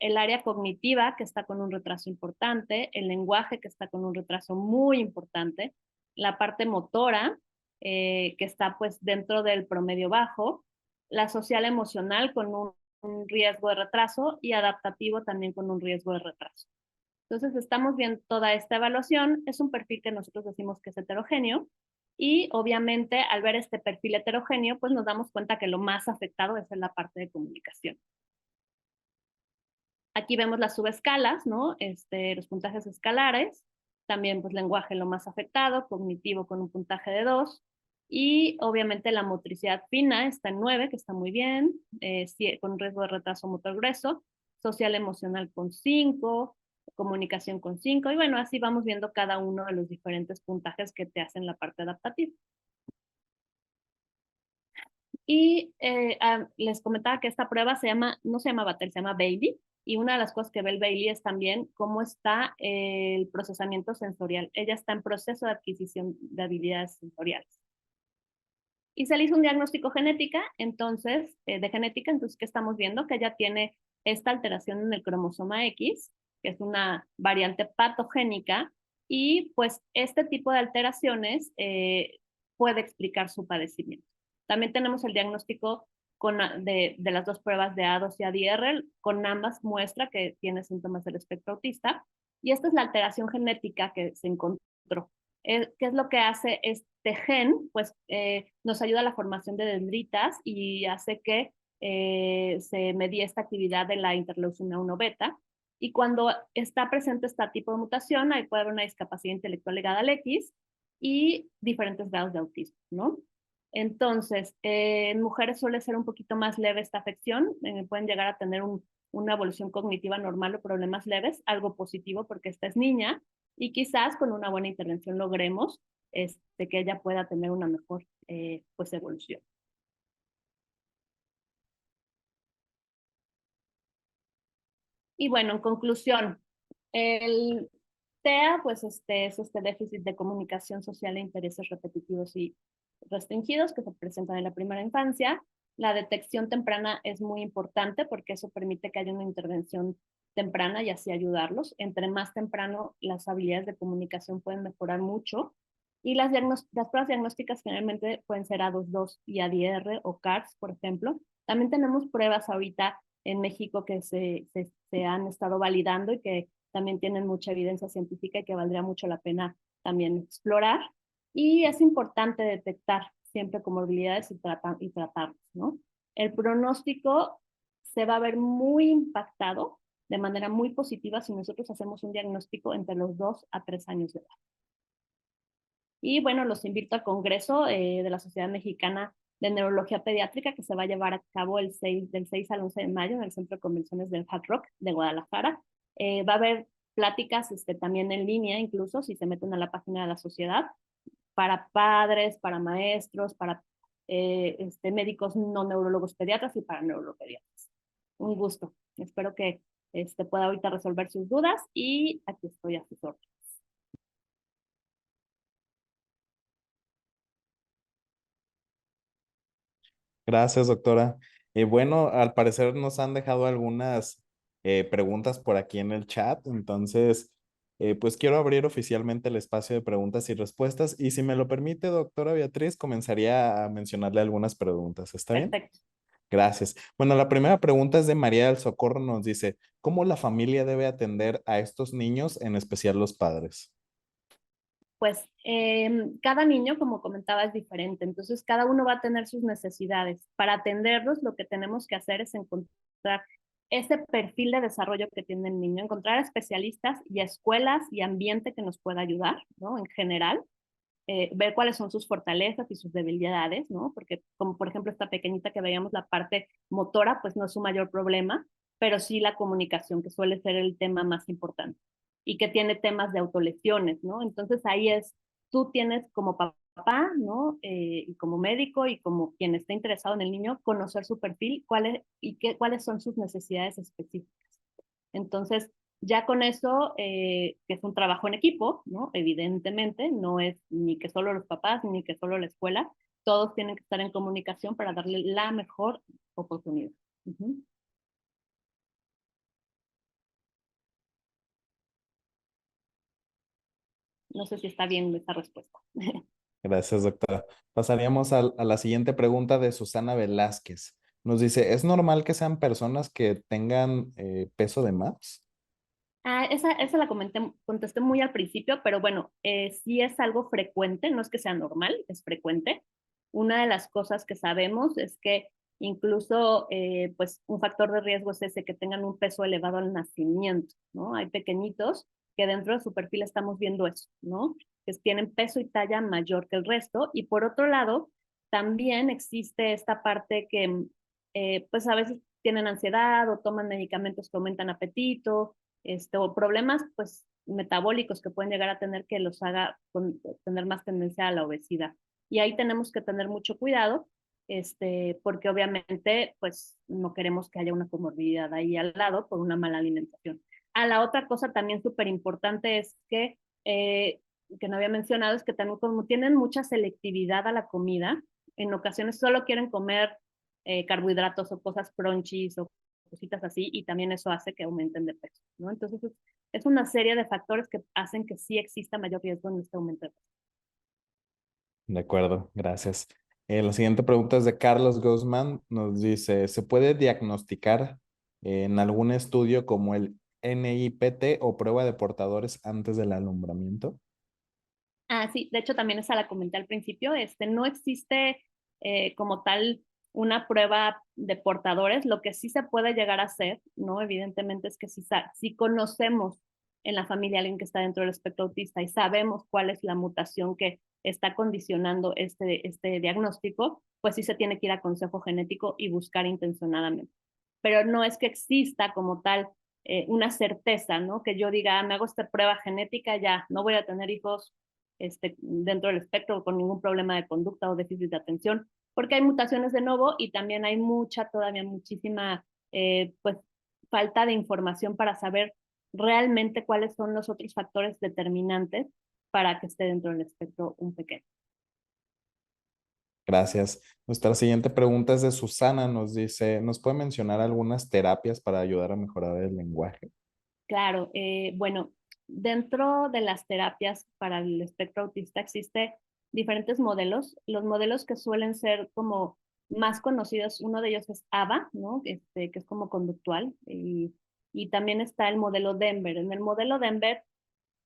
Speaker 3: el área cognitiva, que está con un retraso importante, el lenguaje, que está con un retraso muy importante, la parte motora, que está pues dentro del promedio bajo, la social emocional con un riesgo de retraso y adaptativo también con un riesgo de retraso. Entonces estamos viendo toda esta evaluación, es un perfil que nosotros decimos que es heterogéneo y obviamente al ver este perfil heterogéneo pues nos damos cuenta que lo más afectado es en la parte de comunicación. Aquí vemos las subescalas, ¿no? Los puntajes escalares, también pues lenguaje lo más afectado, cognitivo con un puntaje de 2 y obviamente la motricidad fina está en 9, que está muy bien, con un riesgo de retraso motor grueso, social emocional con 5, comunicación con 5 y bueno, así vamos viendo cada uno de los diferentes puntajes que te hacen la parte adaptativa. Y les comentaba que esta prueba no se llama Battelle, se llama Bailey. Y una de las cosas que ve el Bailey es también cómo está el procesamiento sensorial. Ella está en proceso de adquisición de habilidades sensoriales. Y se le hizo un diagnóstico de genética, entonces, ¿qué estamos viendo? Que ella tiene esta alteración en el cromosoma X, que es una variante patogénica, y pues este tipo de alteraciones puede explicar su padecimiento. También tenemos el diagnóstico de las dos pruebas de A2 y ADR, con ambas muestra que tiene síntomas del espectro autista, y esta es la alteración genética que se encontró. ¿Qué es lo que hace este gen? Pues nos ayuda a la formación de dendritas y hace que se medie esta actividad de la interleucina 1 beta. Y cuando está presente este tipo de mutación, ahí puede haber una discapacidad intelectual ligada al X y diferentes grados de autismo, ¿no? Entonces, en mujeres suele ser un poquito más leve esta afección, pueden llegar a tener una evolución cognitiva normal o problemas leves, algo positivo porque esta es niña, y quizás con una buena intervención logremos que ella pueda tener una mejor pues evolución. Y bueno, en conclusión, el TEA pues es este déficit de comunicación social e intereses repetitivos y restringidos que se presentan en la primera infancia. La detección temprana es muy importante porque eso permite que haya una intervención temprana y así ayudarlos. Entre más temprano las habilidades de comunicación pueden mejorar mucho. Y las pruebas diagnósticas generalmente pueden ser A22 y ADR o CARS, por ejemplo. También tenemos pruebas ahorita en México que se han estado validando y que también tienen mucha evidencia científica y que valdría mucho la pena también explorar. Y es importante detectar siempre comorbilidades y tratarlas, ¿no? El pronóstico se va a ver muy impactado de manera muy positiva si nosotros hacemos un diagnóstico entre los 2 a 3 años de edad. Y bueno, los invito al Congreso de la Sociedad Mexicana de Neurología Pediátrica que se va a llevar a cabo del 6 al 11 de mayo en el Centro de Convenciones del Hard Rock de Guadalajara. Va a haber pláticas también en línea, incluso si se meten a la página de la sociedad, para padres, para maestros, para médicos no neurólogos pediatras y para neuropediatras. Un gusto. Espero que pueda ahorita resolver sus dudas y aquí estoy a sus órdenes.
Speaker 2: Gracias, doctora. Bueno, al parecer nos han dejado algunas preguntas por aquí en el chat, entonces, pues quiero abrir oficialmente el espacio de preguntas y respuestas y si me lo permite, doctora Beatriz, comenzaría a mencionarle algunas preguntas. ¿Está bien?
Speaker 3: Perfecto.
Speaker 2: Gracias. Bueno, la primera pregunta es de María del Socorro, nos dice, ¿cómo la familia debe atender a estos niños, en especial los padres?
Speaker 3: Pues cada niño, como comentaba, es diferente, entonces cada uno va a tener sus necesidades. Para atenderlos, lo que tenemos que hacer es encontrar ese perfil de desarrollo que tiene el niño, encontrar especialistas y escuelas y ambiente que nos pueda ayudar, ¿no? En general, ver cuáles son sus fortalezas y sus debilidades, ¿no? Porque como por ejemplo esta pequeñita que veíamos, la parte motora, pues no es su mayor problema, pero sí la comunicación, que suele ser el tema más importante y que tiene temas de autolesiones, ¿no? Entonces ahí tú tienes como papá, ¿no? Y como médico y como quien esté interesado en el niño, conocer su perfil, cuáles son sus necesidades específicas. Entonces, ya con eso, que es un trabajo en equipo, ¿no? Evidentemente, no es ni que solo los papás, ni que solo la escuela, todos tienen que estar en comunicación para darle la mejor oportunidad. No sé si está bien esta respuesta.
Speaker 2: Gracias, doctora. Pasaríamos a la siguiente pregunta de Susana Velázquez. Nos dice, ¿es normal que sean personas que tengan peso de más?
Speaker 3: Esa la contesté muy al principio, pero bueno, sí es algo frecuente, no es que sea normal, es frecuente. Una de las cosas que sabemos es que incluso pues un factor de riesgo es ese, que tengan un peso elevado al nacimiento, ¿no? Hay pequeñitos que dentro de su perfil estamos viendo eso, ¿no? Que tienen peso y talla mayor que el resto. Y por otro lado, también existe esta parte que pues a veces tienen ansiedad o toman medicamentos que aumentan apetito, o problemas pues metabólicos que pueden llegar a tener que los haga tener más tendencia a la obesidad. Y ahí tenemos que tener mucho cuidado porque obviamente pues no queremos que haya una comorbilidad ahí al lado por una mala alimentación. La otra cosa también súper importante es que no había mencionado, es que también como tienen mucha selectividad a la comida, en ocasiones solo quieren comer carbohidratos o cosas crunchies o cositas así, y también eso hace que aumenten de peso, ¿no? Entonces es una serie de factores que hacen que sí exista mayor riesgo en este aumento de peso.
Speaker 2: De acuerdo, gracias. La siguiente pregunta es de Carlos Guzmán. Nos dice, ¿se puede diagnosticar en algún estudio como el NIPT o prueba de portadores antes del alumbramiento?
Speaker 3: Sí, de hecho también esa la comenté al principio, no existe como tal una prueba de portadores. Lo que sí se puede llegar a hacer, ¿no? Evidentemente es que si conocemos en la familia a alguien que está dentro del espectro autista y sabemos cuál es la mutación que está condicionando este diagnóstico, pues sí se tiene que ir a consejo genético y buscar intencionadamente. Pero no es que exista como tal una certeza, ¿no? Que yo diga, me hago esta prueba genética, ya no voy a tener hijos dentro del espectro con ningún problema de conducta o déficit de atención, porque hay mutaciones de nuevo y también hay todavía muchísima, pues, falta de información para saber realmente cuáles son los otros factores determinantes para que esté dentro del espectro un pequeño.
Speaker 2: Gracias. Nuestra siguiente pregunta es de Susana. Nos dice, ¿nos puede mencionar algunas terapias para ayudar a mejorar el lenguaje?
Speaker 3: Claro, bueno, dentro de las terapias para el espectro autista existe diferentes modelos. Los modelos que suelen ser como más conocidos, uno de ellos es ABA, ¿no? Que es como conductual, y también está el modelo Denver. En el modelo Denver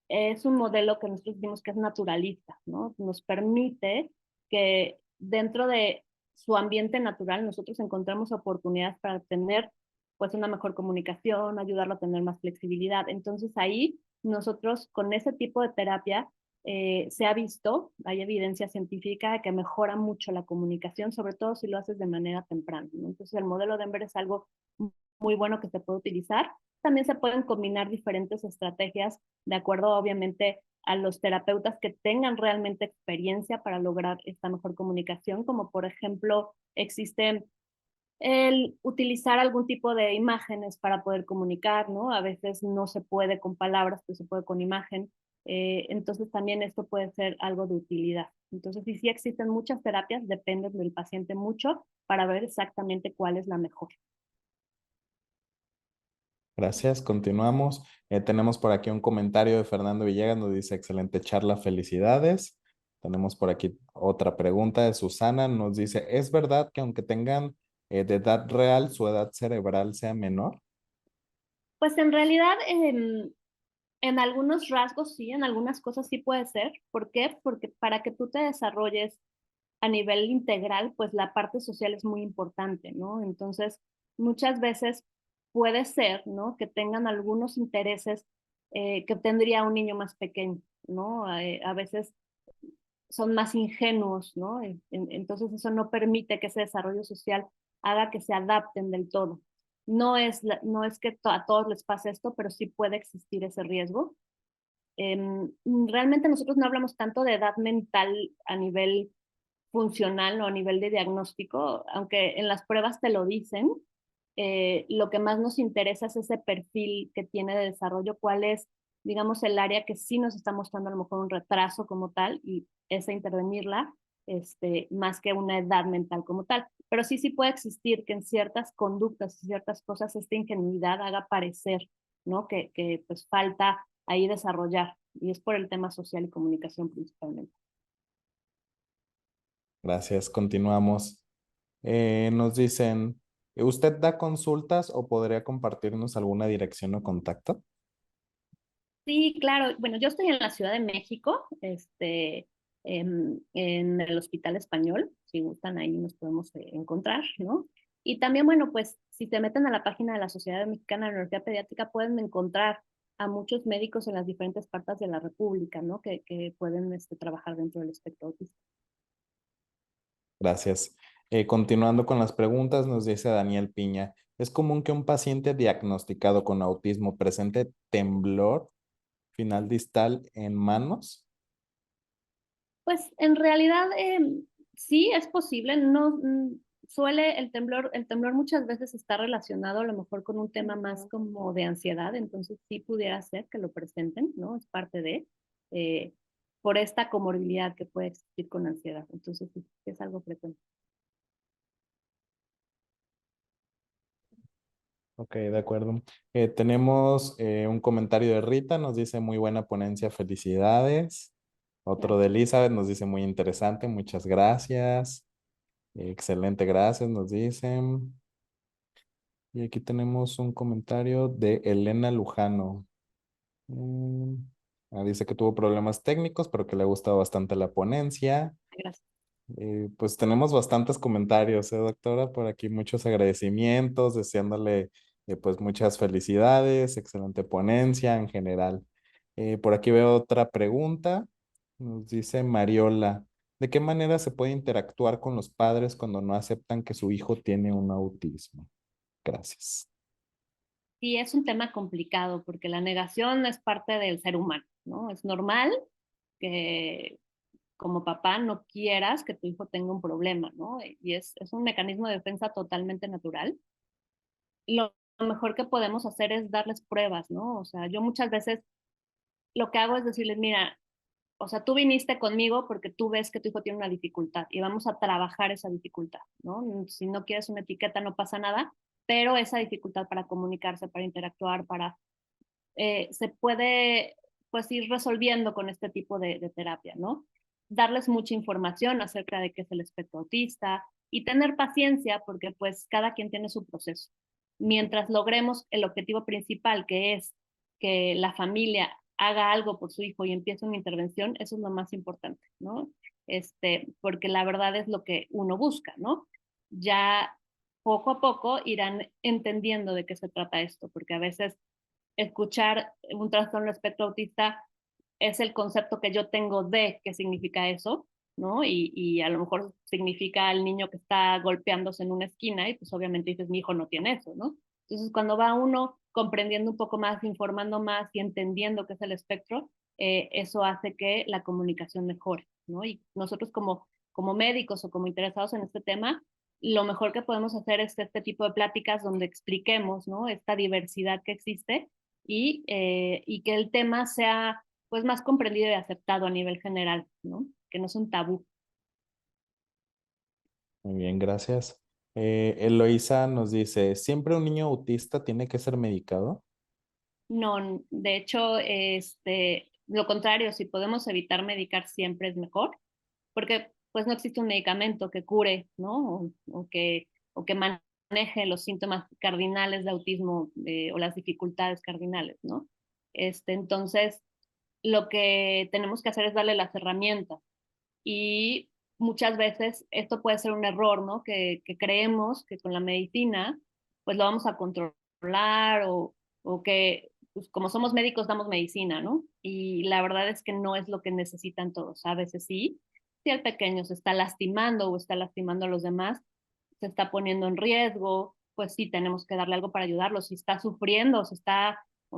Speaker 3: es un modelo que nosotros decimos que es naturalista, ¿no? Nos permite que dentro de su ambiente natural nosotros encontramos oportunidades para tener pues una mejor comunicación, ayudarlo a tener más flexibilidad. Entonces ahí nosotros con ese tipo de terapia se ha visto, hay evidencia científica de que mejora mucho la comunicación, sobre todo si lo haces de manera temprana, ¿no? Entonces el modelo Denver es algo muy bueno que se puede utilizar. También se pueden combinar diferentes estrategias de acuerdo obviamente a los terapeutas que tengan realmente experiencia para lograr esta mejor comunicación, como por ejemplo existe el utilizar algún tipo de imágenes para poder comunicar, ¿no? A veces no se puede con palabras, pero se puede con imagen. Entonces también esto puede ser algo de utilidad. Entonces, sí existen muchas terapias, dependen del paciente mucho para ver exactamente cuál es la mejor.
Speaker 2: Gracias, continuamos. Tenemos por aquí un comentario de Fernando Villegas, nos dice, excelente charla, felicidades. Tenemos por aquí otra pregunta de Susana, nos dice, ¿es verdad que aunque tengan de edad real, su edad cerebral sea menor?
Speaker 3: Pues en realidad, en algunos rasgos sí, en algunas cosas sí puede ser. ¿Por qué? Porque para que tú te desarrolles a nivel integral, pues la parte social es muy importante, ¿no? Entonces, muchas veces puede ser, ¿no? Que tengan algunos intereses que tendría un niño más pequeño, ¿no? A veces son más ingenuos, ¿no? Entonces eso no permite que ese desarrollo social haga que se adapten del todo. No es que a todos les pase esto, pero sí puede existir ese riesgo. Realmente nosotros no hablamos tanto de edad mental a nivel funcional o a nivel de diagnóstico, aunque en las pruebas te lo dicen. Lo que más nos interesa es ese perfil que tiene de desarrollo, cuál es, digamos, el área que sí nos está mostrando a lo mejor un retraso como tal, y esa intervenirla, más que una edad mental como tal. Pero sí puede existir que en ciertas conductas y ciertas cosas esta ingenuidad haga parecer, ¿no? Que pues falta ahí desarrollar, y es por el tema social y comunicación principalmente.
Speaker 2: Gracias, continuamos. Nos dicen, ¿usted da consultas o podría compartirnos alguna dirección o contacto?
Speaker 3: Sí, claro. Bueno, yo estoy en la Ciudad de México, en el Hospital Español. Si gustan, ahí nos podemos encontrar, ¿no? Y también, bueno, pues si se meten a la página de la Sociedad Mexicana de Neurología Pediátrica, pueden encontrar a muchos médicos en las diferentes partes de la República, ¿no? Que pueden trabajar dentro del espectro autista.
Speaker 2: Gracias. Continuando con las preguntas, nos dice Daniel Piña, ¿es común que un paciente diagnosticado con autismo presente temblor final distal en manos?
Speaker 3: Pues en realidad Sí, es posible, no suele el temblor muchas veces está relacionado a lo mejor con un tema más como de ansiedad, entonces sí pudiera ser que lo presenten, ¿no? Es parte de, eh, por esta comorbilidad que puede existir con ansiedad, entonces sí, es algo frecuente.
Speaker 2: Ok, de acuerdo. Tenemos un comentario de Rita, nos dice muy buena ponencia, felicidades. Otro de
Speaker 3: Gracias.
Speaker 2: Elizabeth nos dice muy interesante, muchas gracias. Excelente, gracias, nos dicen. Y aquí tenemos un comentario de Elena Lujano. Mm, dice que tuvo problemas técnicos, pero que le ha gustado bastante la ponencia.
Speaker 3: Gracias.
Speaker 2: Pues tenemos bastantes comentarios, doctora? Por aquí muchos agradecimientos, deseándole pues muchas felicidades, excelente ponencia en general. Por aquí veo otra pregunta. Nos dice Mariola, ¿de qué manera se puede interactuar con los padres cuando no aceptan que su hijo tiene un autismo? Gracias.
Speaker 3: Sí, es un tema complicado porque la negación es parte del ser humano, ¿no? Es normal que como papá no quieras que tu hijo tenga un problema, ¿no? Y es un mecanismo de defensa totalmente natural. Lo mejor que podemos hacer es darles pruebas, ¿no? O sea, yo muchas veces lo que hago es decirles, mira, o sea, tú viniste conmigo porque tú ves que tu hijo tiene una dificultad y vamos a trabajar esa dificultad, ¿no? Si no quieres una etiqueta no pasa nada, pero esa dificultad para comunicarse, para interactuar, se puede pues ir resolviendo con este tipo de terapia, ¿no? Darles mucha información acerca de qué es el espectro autista y tener paciencia porque pues cada quien tiene su proceso. Mientras logremos el objetivo principal, que es que la familia haga algo por su hijo y empiece una intervención, eso es lo más importante, ¿no? Porque la verdad es lo que uno busca, ¿no? Ya poco a poco irán entendiendo de qué se trata esto, porque a veces escuchar un trastorno espectro autista es el concepto que yo tengo de qué significa eso, ¿no? Y a lo mejor significa el niño que está golpeándose en una esquina y pues obviamente dices, mi hijo no tiene eso, ¿no? Entonces cuando va uno comprendiendo un poco más, informando más y entendiendo qué es el espectro, eso hace que la comunicación mejore, ¿no? Y nosotros como médicos o como interesados en este tema, lo mejor que podemos hacer es este tipo de pláticas donde expliquemos, ¿no? Esta diversidad que existe y que el tema sea pues más comprendido y aceptado a nivel general, ¿no? Que no es un tabú.
Speaker 2: Muy bien, gracias. Eloisa nos dice, ¿siempre un niño autista tiene que ser medicado?
Speaker 3: No, de hecho, lo contrario, si podemos evitar medicar siempre es mejor, porque pues no existe un medicamento que cure, ¿no? O que maneje los síntomas cardinales de autismo o las dificultades cardinales, ¿no? Entonces, lo que tenemos que hacer es darle las herramientas y muchas veces esto puede ser un error, ¿no? Que creemos que con la medicina pues lo vamos a controlar o que pues, como somos médicos damos medicina, ¿no? Y la verdad es que no es lo que necesitan todos. A veces sí, si el pequeño se está lastimando o está lastimando a los demás, se está poniendo en riesgo, pues sí tenemos que darle algo para ayudarlo. Si está sufriendo, o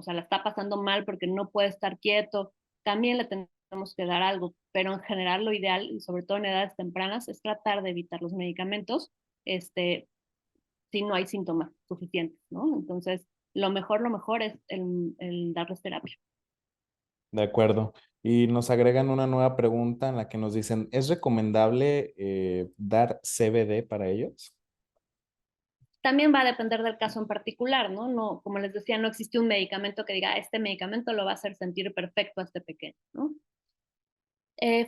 Speaker 3: sea, la está pasando mal porque no puede estar quieto, también le tenemos que dar algo, pero en general lo ideal, y sobre todo en edades tempranas, es tratar de evitar los medicamentos, este, si no hay síntomas suficientes, ¿no? Entonces, lo mejor es el darles terapia.
Speaker 2: De acuerdo. Y nos agregan una nueva pregunta en la que nos dicen, ¿es recomendable dar CBD para ellos?
Speaker 3: También va a depender del caso en particular, ¿no? No, como les decía, no existe un medicamento que diga, este medicamento lo va a hacer sentir perfecto a este pequeño, ¿no?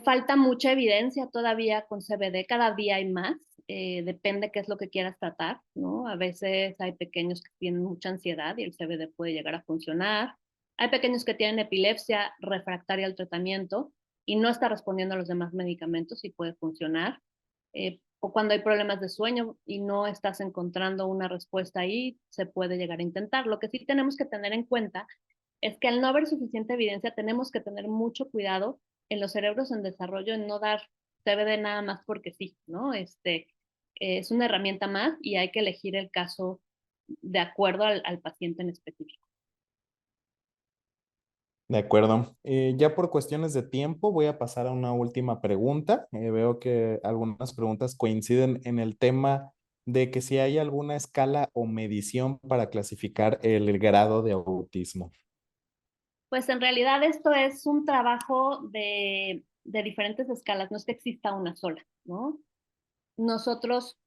Speaker 3: Falta mucha evidencia todavía con CBD, cada día hay más, depende qué es lo que quieras tratar, ¿no? A veces hay pequeños que tienen mucha ansiedad y el CBD puede llegar a funcionar. Hay pequeños que tienen epilepsia refractaria al tratamiento y no está respondiendo a los demás medicamentos y puede funcionar. O cuando hay problemas de sueño y no estás encontrando una respuesta ahí, se puede llegar a intentar. Lo que sí tenemos que tener en cuenta es que al no haber suficiente evidencia, tenemos que tener mucho cuidado en los cerebros en desarrollo, en no dar CBD nada más porque sí, ¿no? Es una herramienta más y hay que elegir el caso de acuerdo al paciente en específico.
Speaker 2: De acuerdo. Ya por cuestiones de tiempo voy a pasar a una última pregunta. Veo que algunas preguntas coinciden en el tema de que si hay alguna escala o medición para clasificar el grado de autismo.
Speaker 3: Pues en realidad esto es un trabajo de diferentes escalas, no es que exista una sola, ¿no? Nosotros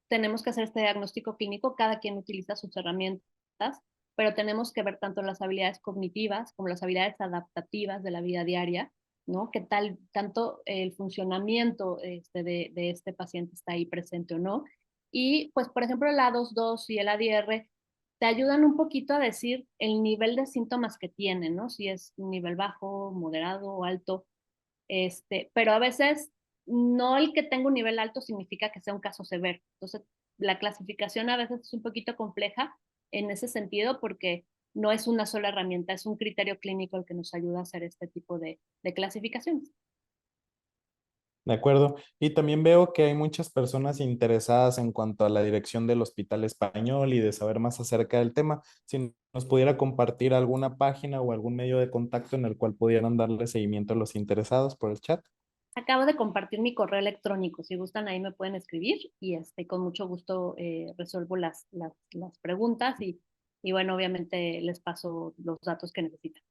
Speaker 3: tenemos que hacer este diagnóstico clínico, cada quien utiliza sus herramientas, pero tenemos que ver tanto las habilidades cognitivas como las habilidades adaptativas de la vida diaria, ¿no? ¿Qué tal, tanto el funcionamiento de este paciente está ahí presente o no? Y pues, por ejemplo, el A22 y el ADR te ayudan un poquito a decir el nivel de síntomas que tiene, ¿no? Si es un nivel bajo, moderado o alto, pero a veces no el que tenga un nivel alto significa que sea un caso severo. Entonces, la clasificación a veces es un poquito compleja en ese sentido porque no es una sola herramienta, es un criterio clínico el que nos ayuda a hacer este tipo de clasificaciones.
Speaker 2: De acuerdo. Y también veo que hay muchas personas interesadas en cuanto a la dirección del Hospital Español y de saber más acerca del tema. Si nos pudiera compartir alguna página o algún medio de contacto en el cual pudieran darle seguimiento a los interesados por el chat.
Speaker 3: Acabo de compartir mi correo electrónico. Si gustan, ahí me pueden escribir y con mucho gusto resuelvo las preguntas y bueno, obviamente les paso los datos que necesitan.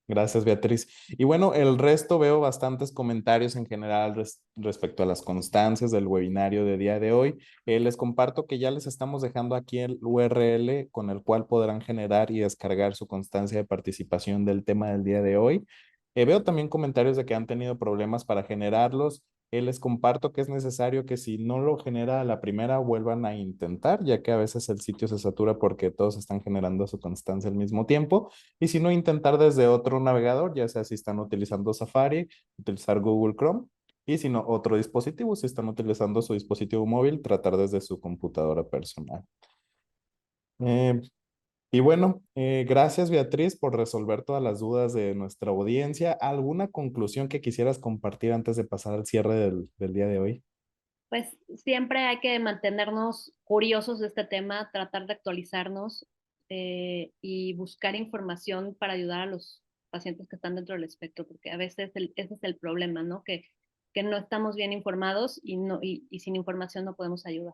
Speaker 2: Gracias, Beatriz. Y bueno, el resto veo bastantes comentarios en general respecto a las constancias del webinario de día de hoy. Les comparto que ya les estamos dejando aquí el URL con el cual podrán generar y descargar su constancia de participación del tema del día de hoy. Veo también comentarios de que han tenido problemas para generarlos. Les comparto que es necesario que si no lo genera a la primera, vuelvan a intentar, ya que a veces el sitio se satura porque todos están generando su constancia al mismo tiempo. Y si no, intentar desde otro navegador, ya sea si están utilizando Safari, utilizar Google Chrome. Y si no, otro dispositivo, si están utilizando su dispositivo móvil, tratar desde su computadora personal. Eh, y bueno, gracias Beatriz por resolver todas las dudas de nuestra audiencia. ¿Alguna conclusión que quisieras compartir antes de pasar al cierre del día de hoy?
Speaker 3: Pues siempre hay que mantenernos curiosos de este tema, tratar de actualizarnos y buscar información para ayudar a los pacientes que están dentro del espectro, porque a veces ese es el problema, ¿no? Que no estamos bien informados y sin información no podemos ayudar.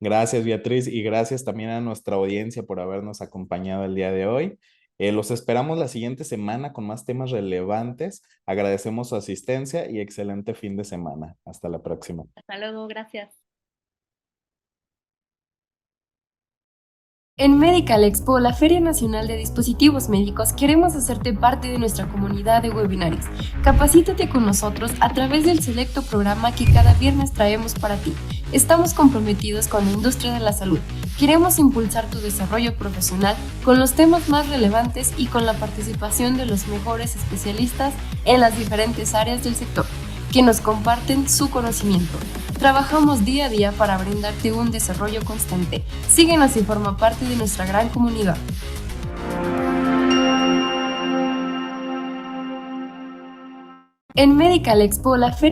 Speaker 2: Gracias, Beatriz, y gracias también a nuestra audiencia por habernos acompañado el día de hoy. Los esperamos la siguiente semana con más temas relevantes. Agradecemos su asistencia y excelente fin de semana. Hasta la próxima.
Speaker 3: Hasta luego, gracias.
Speaker 1: En Medical Expo, la Feria Nacional de Dispositivos Médicos, queremos hacerte parte de nuestra comunidad de webinarios. Capacítate con nosotros a través del selecto programa que cada viernes traemos para ti. Estamos comprometidos con la industria de la salud. Queremos impulsar tu desarrollo profesional con los temas más relevantes y con la participación de los mejores especialistas en las diferentes áreas del sector, que nos comparten su conocimiento. Trabajamos día a día para brindarte un desarrollo constante. Síguenos y forma parte de nuestra gran comunidad. En Medical Expo, la Feria